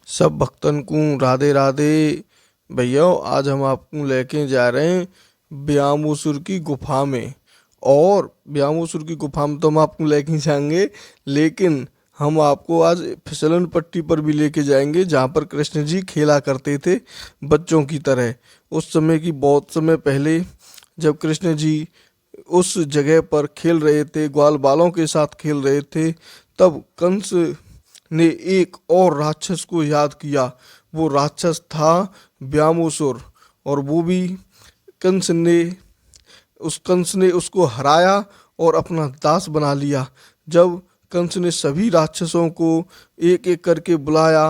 सब भक्तन को राधे राधे। भैया आज हम आपको लेके जा रहे हैं ब्यामोसुर की गुफा में। और ब्यामोसुर की गुफा में तो हम आपको लेके जाएंगे, लेकिन हम आपको आज फिसलन पट्टी पर भी लेके जाएंगे जहाँ पर कृष्ण जी खेला करते थे बच्चों की तरह। उस समय की बहुत समय पहले जब कृष्ण जी उस जगह पर खेल रहे थे, ग्वाल बालों के साथ खेल रहे थे, तब कंस ने एक और राक्षस को याद किया। वो राक्षस था ब्यामोसुर। और वो भी कंस ने उसको हराया और अपना दास बना लिया। जब कंस ने सभी राक्षसों को एक एक करके बुलाया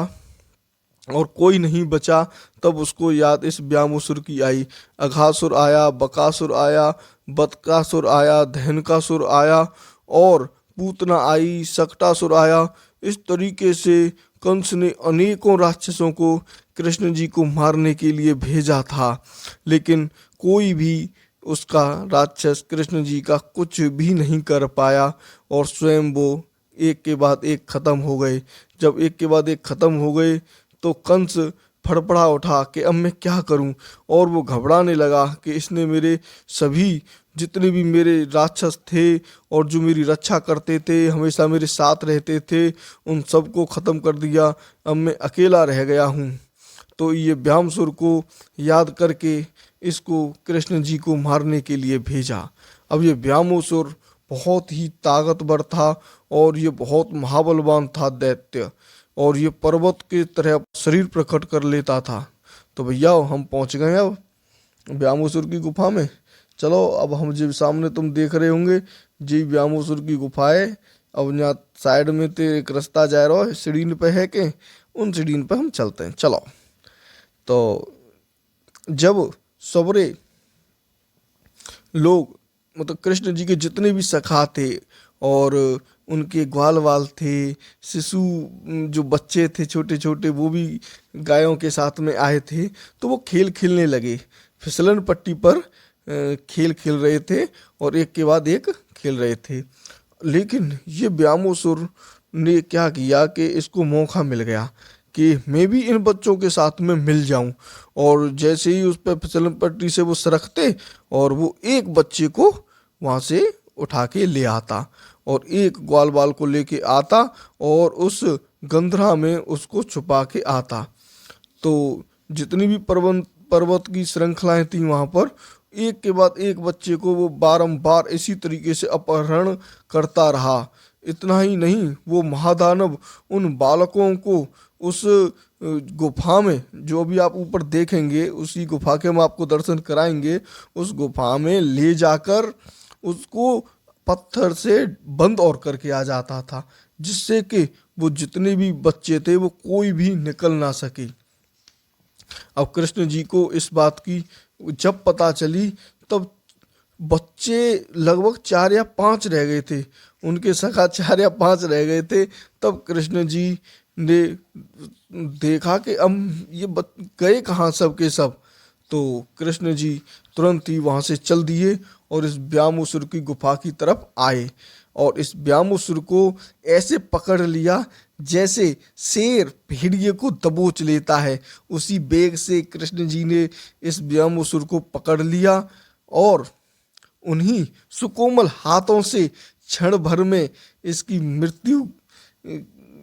और कोई नहीं बचा, तब उसको याद इस ब्यामोसुर की आई। अघासुर आया, बकासुर आया, बदकासुर आया, धैनकासुर आया और पूतना आई, सक्टासुर आया। इस तरीके से कंस ने अनेकों राक्षसों को कृष्ण जी को मारने के लिए भेजा था, लेकिन कोई भी उसका राक्षस कृष्ण जी का कुछ भी नहीं कर पाया और स्वयं वो एक के बाद एक खत्म हो गए। जब एक के बाद एक खत्म हो गए तो कंस फड़फड़ा उठा कि अब मैं क्या करूं। और वो घबराने लगा कि इसने मेरे सभी जितने भी मेरे राक्षस थे और जो मेरी रक्षा करते थे, हमेशा मेरे साथ रहते थे, उन सबको ख़त्म कर दिया। अब मैं अकेला रह गया हूँ। तो ये ब्यामसुर को याद करके इसको कृष्ण जी को मारने के लिए भेजा। अब ये ब्यामोसुर बहुत ही ताकतवर था और ये बहुत महाबलवान था दैत्य, और ये पर्वत की तरह शरीर प्रकट कर लेता था। तो भैया हम पहुंच गए अब ब्यामोसुर की गुफा में। चलो अब हम जो सामने तुम देख रहे होंगे जी ब्यामोसुर की गुफा है। अब यहाँ साइड में तो एक रास्ता जा रहा है, सीढ़ी पे है के उन सीढ़ी पे हम चलते हैं। चलो। तो जब सबरे लोग, मतलब कृष्ण जी के जितने भी सखा थे और उनके ग्वाल वाल थे, शिशु जो बच्चे थे छोटे छोटे, वो भी गायों के साथ में आए थे। तो वो खेल खेलने लगे, फिसलन पट्टी पर खेल खेल रहे थे और एक के बाद एक खेल रहे थे। लेकिन ये ब्यामोसुर ने क्या किया कि इसको मौका मिल गया कि मैं भी इन बच्चों के साथ में मिल जाऊं। और जैसे ही उस पर फिसलन पट्टी से वो सरकते और वो एक बच्चे को वहां से उठा के ले आता और एक ग्वाल बाल को लेके आता और उस गंधरा में उसको छुपा के आता। तो जितनी भी पर्वत की श्रृंखलाएं थी वहां पर एक के बाद एक बच्चे को वो बारंबार इसी तरीके से अपहरण करता रहा। इतना ही नहीं, वो महादानव उन बालकों को उस गुफा में, जो भी आप ऊपर देखेंगे उसी गुफा के हम आपको दर्शन कराएंगे, उस गुफा में ले जाकर उसको पत्थर से बंद और करके आ जाता था, जिससे कि वो जितने भी बच्चे थे वो कोई भी निकल ना सके। अब कृष्ण जी को इस बात की जब पता चली, तब बच्चे लगभग 4 या 5 रह गए थे, उनके सखा 4 या 5 रह गए थे। तब कृष्ण जी ने देखा कि अब ये गए कहाँ सब के सब। तो कृष्ण जी तुरंत ही वहाँ से चल दिए और इस ब्यामोसुर की गुफा की तरफ आए और इस ब्यामोसुर को ऐसे पकड़ लिया जैसे शेर भेड़िए को दबोच लेता है। उसी बेग से कृष्ण जी ने इस ब्यामोसुर को पकड़ लिया और उन्हीं सुकोमल हाथों से क्षण भर में इसकी मृत्यु,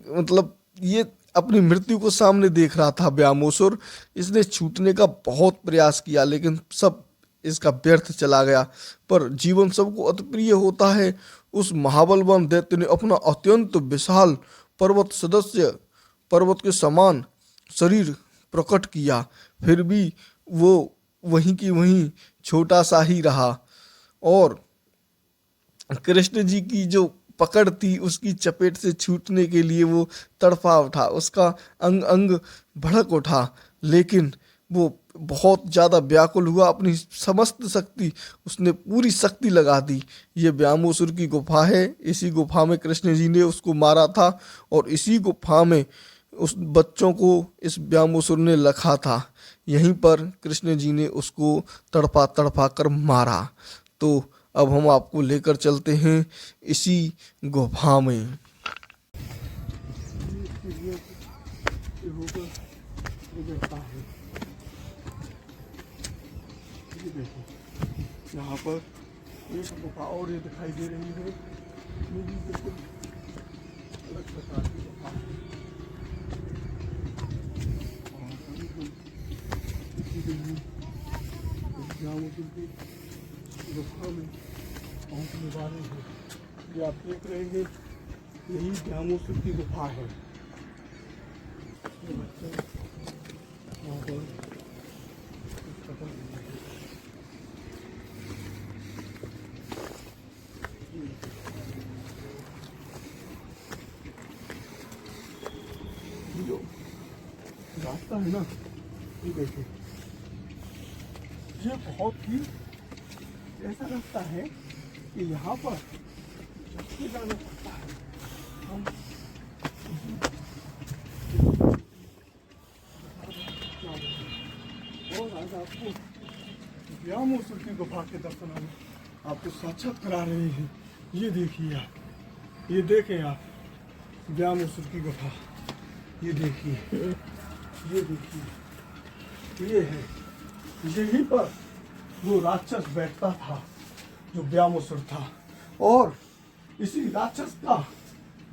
मतलब ये अपनी मृत्यु को सामने देख रहा था ब्यामोसुर। इसने छूटने का बहुत प्रयास किया लेकिन सब इसका व्यर्थ चला गया। पर जीवन सबको अतिप्रिय होता है। उस महाबलवान दैत्य ने अपना अत्यंत विशाल पर्वत के समान शरीर प्रकट किया, फिर भी वो वहीं की वहीं छोटा सा ही रहा। और कृष्ण जी की जो पकड़ थी उसकी चपेट से छूटने के लिए वो तड़पा उठा, उसका अंग अंग भड़क उठा, लेकिन वो बहुत ज़्यादा व्याकुल हुआ। अपनी समस्त शक्ति, उसने पूरी शक्ति लगा दी। ये ब्यामोसुर की गुफा है, इसी गुफा में कृष्ण जी ने उसको मारा था और इसी गुफा में उस बच्चों को इस ब्यामोसुर ने रखा था। यहीं पर कृष्ण जी ने उसको तड़पा तड़पा कर मारा। तो अब हम आपको लेकर चलते हैं इसी गुफा में। से होकर गुजरता है। ये देखो यहाँ पर एक गुफा और ये दिखाई दे रही है, ये भी बिल्कुल अलग प्रकार की गुफा है। और बिल्कुल इसी जामुन की गुफा में पहुँचने वाले हैं। ये आप देख रहे हैं, यही जामुन की गुफा है। ये बच्चे वहाँ पर जो रास्ता है ना, ये देखिए, ये बहुत ही ऐसा रास्ता है कि यहाँ पर चढ़के जाना पड़ता है। हम और आज आपको व्यामोसुर की गुफा के दर्शन हम आपको साक्षात करा रहे हैं। ये देखिए आप, ये देखें आप, व्यामोसुर की गुफा, ये देखिए, ये देखिए, ये है, यहीं पर वो राक्षस बैठता था जो व्यामोसुर था। और इसी राक्षस का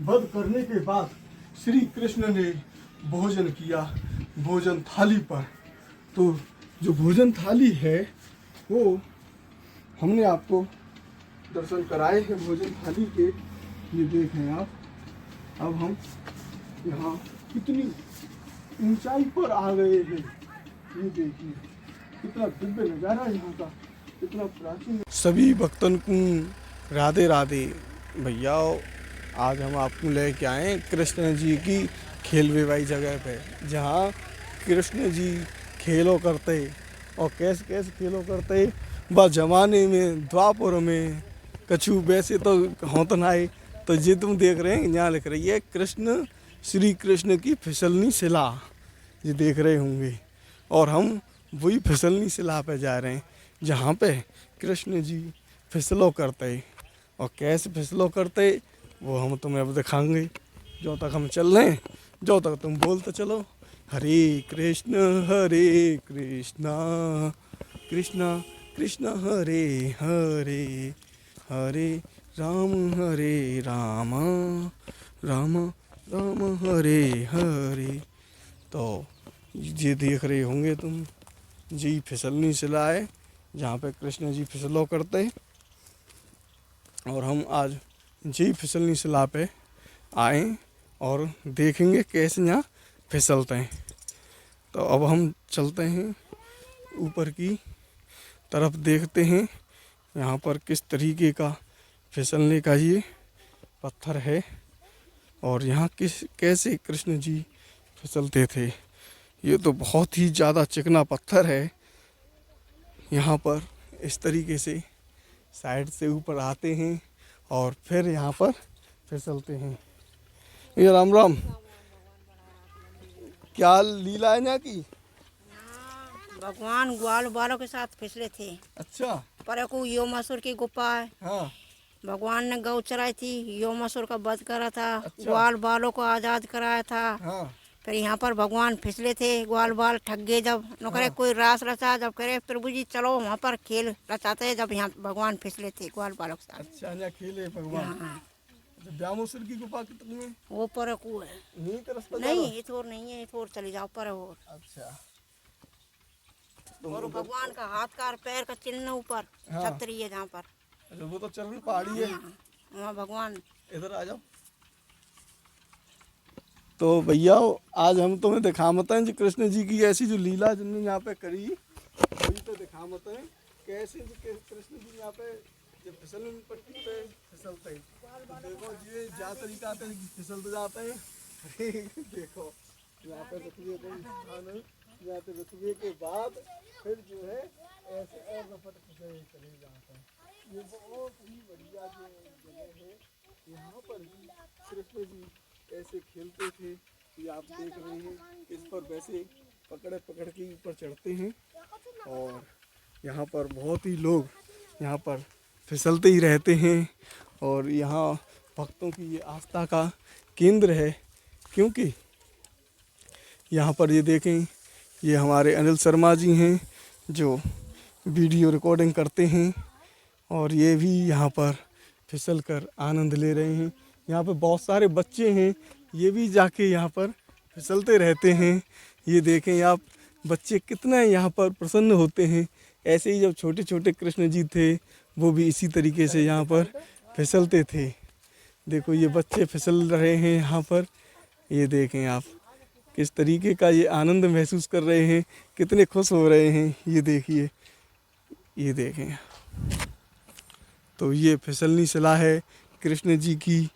वध करने के बाद श्री कृष्ण ने भोजन किया भोजन थाली पर। तो जो भोजन थाली है वो हमने आपको दर्शन कराए हैं भोजन थाली के। ये देखें आप, अब हम यहाँ कितनी ऊंचाई पर आ गए हैं। ये देखिए कितना दिव्य नज़ारा यहाँ का, कितना प्राचीन। सभी भक्तन को राधे राधे। भैया आज हम आपको लेके आए कृष्ण जी की खेलवे वाली जगह पे, जहाँ कृष्ण जी खेलो करते और कैसे कैसे खेलो करते। बस जमाने में द्वापर में कछु वैसे तो होता ना है। तो ये तुम देख रहे हैं, यहाँ लिख रही है कृष्ण श्री कृष्ण की फिसलनी शिला, ये देख रहे होंगे। और हम वही फिसलनी शिला पे जा रहे हैं जहाँ पे कृष्ण जी फिसलो करते। और कैसे फिसलो करते वो हम तुम्हें अब दिखाएंगे। जो तक हम चल रहे हैं, जो तक तुम बोलते चलो, हरे कृष्ण कृष्ण कृष्ण हरे हरे, हरे राम राम राम हरे हरे। तो ये देख रहे होंगे तुम, जी फिसलनी शिला है जहाँ पे कृष्ण जी फिसलो करते। और हम आज जी फिसलनी शिला पे आए और देखेंगे कैसे यहाँ फिसलते हैं। तो अब हम चलते हैं ऊपर की तरफ, देखते हैं यहाँ पर किस तरीके का फिसलने का ये पत्थर है और यहाँ कैसे कृष्ण जी फिसलते थे। ये तो बहुत ही ज़्यादा चिकना पत्थर है। यहाँ पर इस तरीके से साइड से ऊपर आते हैं और फिर यहाँ पर फिसलते हैं। ये राम राम, क्या लीला है यहाँ की? भगवान ग्वाल बालों के साथ फिसले थे। अच्छा, पर को योमासुर की गुफा है। हाँ, भगवान ने गौ चराई थी, योमासुर का वध करा था। अच्छा। ग्वाल बालों को आजाद कराया था। हाँ, फिर यहाँ पर भगवान फिसले थे। ग्वाल बाल ठग गए जब न करे कोई रास रचा, जब करे प्रभु जी चलो वहाँ पर खेल रचाते हैं, जब यहाँ भगवान फिसले थे ग्वाल बालों के साथ। अच्छा, यहाँ खेले भगवान। हाँ। व्यामोसुर की गुफा कितनी है? वो पर को है, यहीं का रास्ता नहीं इथोर नहीं है, इथोर चले जाओ पर और। अच्छा, और भगवान का हाथ का और पैर का चिन्ह ऊपर हाँ। छतरी है जहाँ पर। अच्छा, वो तो चरण पहाड़ी है। हाँ, वहाँ भगवान। इधर आ जाओ। तो भैया आज हम तुम्हें दिखामते हैं जो कृष्ण जी की ऐसी जो लीला जिन्होंने यहाँ पे करी, वही तो दिखामते हैं कैसे जो कृष्ण जी यहाँ पे जब फिसलन पट्टी पे फिसलते हैं। तो देखो ये जा तरीका से फिसलते जाते हैं। देखो यहाँ पे रुकने कोई स्थान है, यहाँ पे रुकने के बाद फिर जो है ऐसे और रपट चले जाते हैं। ये बहुत ही बढ़िया जो जगह है। यहाँ पर भी कृष्ण जी ऐसे खेलते थे, ये आप देख रहे हैं। इस पर वैसे पकड़ के ऊपर चढ़ते हैं और यहाँ पर बहुत ही लोग यहाँ पर फिसलते ही रहते हैं। और यहाँ भक्तों की ये आस्था का केंद्र है, क्योंकि यहाँ पर ये देखें, ये हमारे अनिल शर्मा जी हैं जो वीडियो रिकॉर्डिंग करते हैं और ये भी यहाँ पर फिसल कर आनंद ले रहे हैं। यहाँ पर बहुत सारे बच्चे हैं, ये भी जाके यहाँ पर फिसलते रहते हैं। ये देखें आप, बच्चे कितना यहाँ पर प्रसन्न होते हैं। ऐसे ही जब छोटे छोटे कृष्ण जी थे वो भी इसी तरीके से यहाँ पर फिसलते थे। देखो ये बच्चे फिसल रहे हैं यहाँ पर, ये देखें आप किस तरीके का ये आनंद महसूस कर रहे हैं, कितने खुश हो रहे हैं। ये देखिए, ये देखें। तो ये फिसलनी शिला है कृष्ण जी की,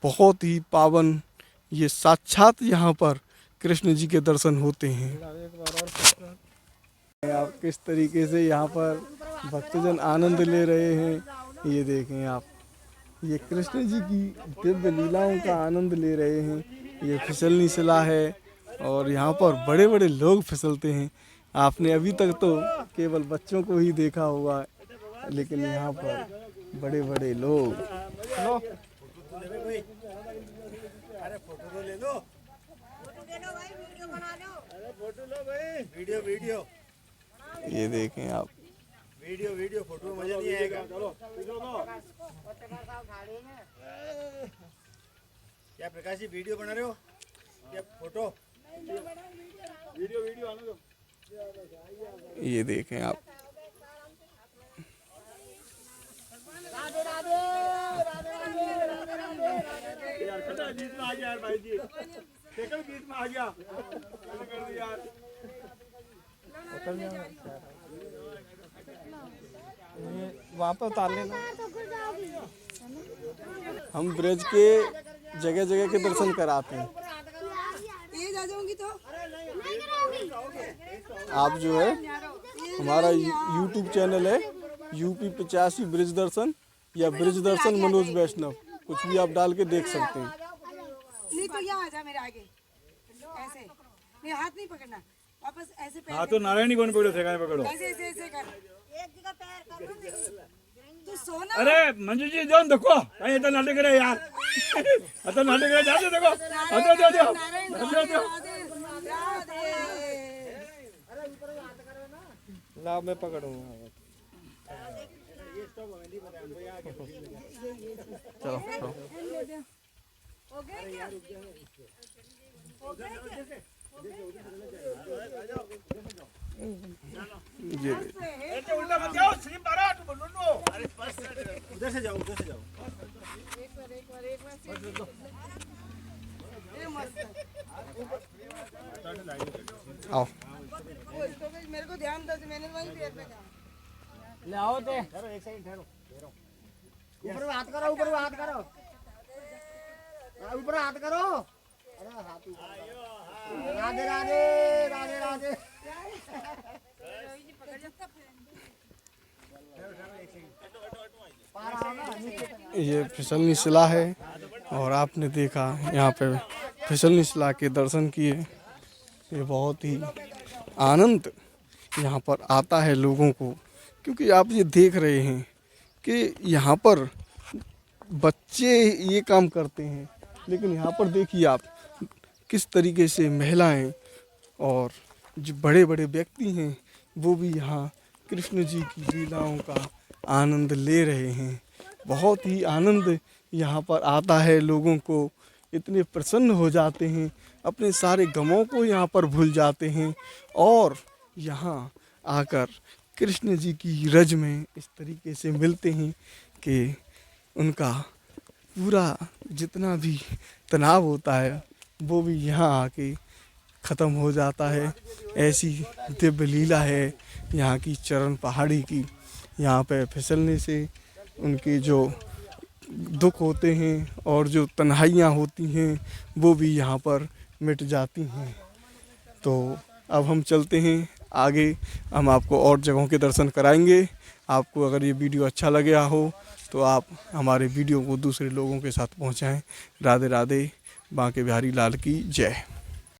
बहुत ही पावन। ये साक्षात यहाँ पर कृष्ण जी के दर्शन होते हैं। आप किस तरीके से यहाँ पर भक्तजन आनंद ले रहे हैं। ये देखें आप, ये कृष्ण जी की दिव्य लीलाओं का आनंद ले रहे हैं। ये फिसलनी शिला है और यहाँ पर बड़े बड़े लोग फिसलते हैं। आपने अभी तक तो केवल बच्चों को ही देखा होगा, लेकिन यहाँ पर बड़े बड़े लोग। वीडियो ये देखें आप, वीडियो फोटो मजा नहीं आएगा। चलो क्या प्रकाश जी वीडियो बना रहे हो क्या फोटो? वीडियो आने दो। ये देखें आप, राधे राधे यार, बीच में आ गया यार भाई जी, देखो बीच में आ गया यार। वहाँ पर उतार लेना। हम ब्रज के जगह जगह के दर्शन कराते हैं। आप जो है हमारा YouTube चैनल है यूपी 85 ब्रिज दर्शन या ब्रिज दर्शन मनोज वैष्णव, कुछ भी आप डाल के देख सकते हैं। नहीं तो यहाँ आ जा मेरे आगे, ऐसे नहीं, हाथ नहीं पकड़ना, वापस ऐसे पैर। हाँ तो नारायणी कौन पकड़ो, पकड़ो ऐसे ऐसे ऐसे कर, एक जगह पैर कर। तू सोना। अरे मंजू जी जान देखो, कहीं इतना नाटक करे यार, इतना नाटक करे, जाते देखो, ला मैं पकड़ूंगा। चलो ये उल्टा मत जाओ, स्लिप मारो, उधर से जाओ, उधर से जाओ। आओ, मेरे को ध्यान दो, मैंने वहीं पैर पे कहा। ले आओ ते, ठहरो एक सेकंड, ठहरो, ऊपर हाथ करो, ऊपर हाथ करो, ऊपर हाथ करो। अरे हाथ ऊपर, राधे राधे राधे राधे। ये फिसलनी शिला है और आपने देखा यहाँ पे फिसलनी शिला के दर्शन किए। ये बहुत ही आनंद यहाँ पर आता है लोगों को, क्योंकि आप ये देख रहे हैं कि यहाँ पर बच्चे ये काम करते हैं, लेकिन यहाँ पर देखिए आप किस तरीके से महिलाएं और जो बड़े बड़े व्यक्ति हैं वो भी यहाँ कृष्ण जी की लीलाओं का आनंद ले रहे हैं। बहुत ही आनंद यहाँ पर आता है लोगों को, इतने प्रसन्न हो जाते हैं, अपने सारे गमों को यहाँ पर भूल जाते हैं और यहाँ आकर कृष्ण जी की रज में इस तरीके से मिलते हैं कि उनका पूरा जितना भी तनाव होता है वो भी यहाँ आके ख़त्म हो जाता है। ऐसी दिव्य लीला है यहाँ की चरण पहाड़ी की। यहाँ पे फिसलने से उनके जो दुख होते हैं और जो तन्हाइयाँ होती हैं वो भी यहाँ पर मिट जाती हैं। तो अब हम चलते हैं आगे, हम आपको और जगहों के दर्शन कराएंगे। आपको अगर ये वीडियो अच्छा लगा हो तो आप हमारे वीडियो को दूसरे लोगों के साथ पहुंचाएं। राधे राधे, बांके बिहारी लाल की जय।